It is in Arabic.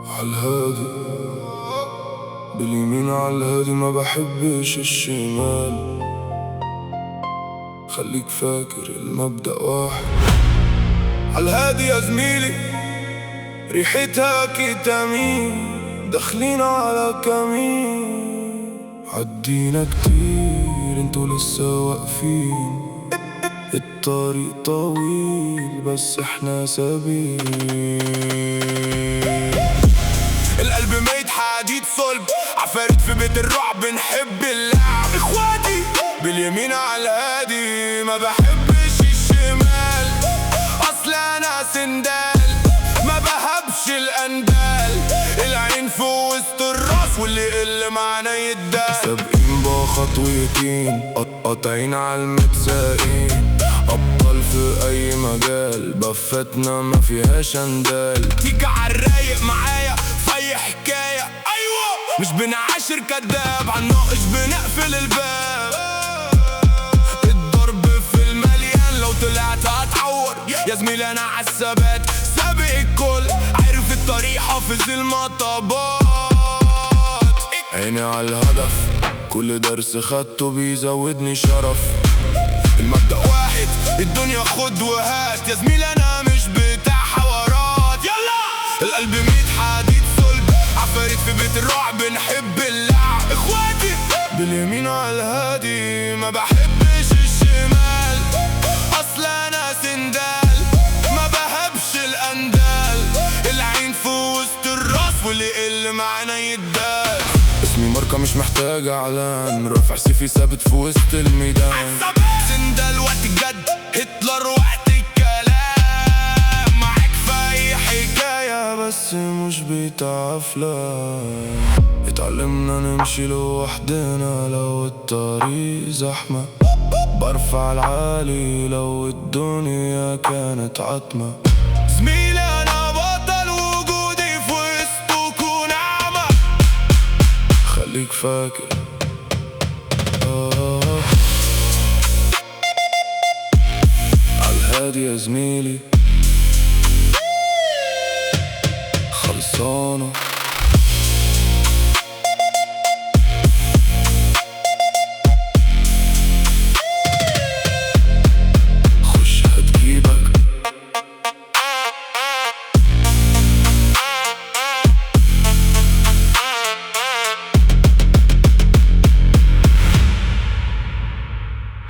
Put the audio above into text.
عالهادي باليمين عالهادي، ما بحبش الشمال. خليك فاكر المبدأ واحد. عالهادي يا زميلي ريحتها كتامين، داخلين على كمين. عدينا كتير انتوا لسه واقفين، الطريق طويل بس احنا سابين. القلب ميت حديد صلب، عفاريت في بيت الرعب، نحب اللعب. اخواتي باليمين عالهادي، ما بحبش الشمال. اصل انا سندال ما بهبش الاندال، العين فوق وسط الراس واللي يقل معانا يدال. سابقين بخطوتين قاطعين عالمتساقين، أبطال في أي مجال، بفتنا ما فيهاش أندال. تيجي عالرايق معايا في أي حكاية، أيوة مش بنعاشر كداب، عالناقش بنقفل الباب. الضرب في المليان، لو طلعت هتعور يا زميلي. أنا عالثبات سابق الكل، عارف الطريق حافظ المطبات. عيني عالهدف، كل درس خدته بيزودني شرف. المبدأ واحد، الدنيا خد وهات يا زميلي، انا مش بتاع حوارات. يلا القلب ميت حديد صلب، عفاريت في بيت الرعب، نحب اللعب. اخواتي باليمين عالهادي، ما بحبش الشمال. اصل انا سندال ما بهبش الاندال، العين في وسط الراس واللي يقل معانا يدال. اسمي ماركة مش محتاج اعلان، رافع سيفي ثابت في وسط الميدان. سندال وقت الجد، هتلر وقت الكلام. معاك في اي حكاية بس مش بتاع افلام. اتعلمنا نمشي لوحدنا لو الطريق زحمة، برفع العالي لو الدنيا كانت عتمة. زميلي انا بطل، وجودي في وسطكوا نعمة. خليك فاكر عالهادي يا زميلي، خلصانة.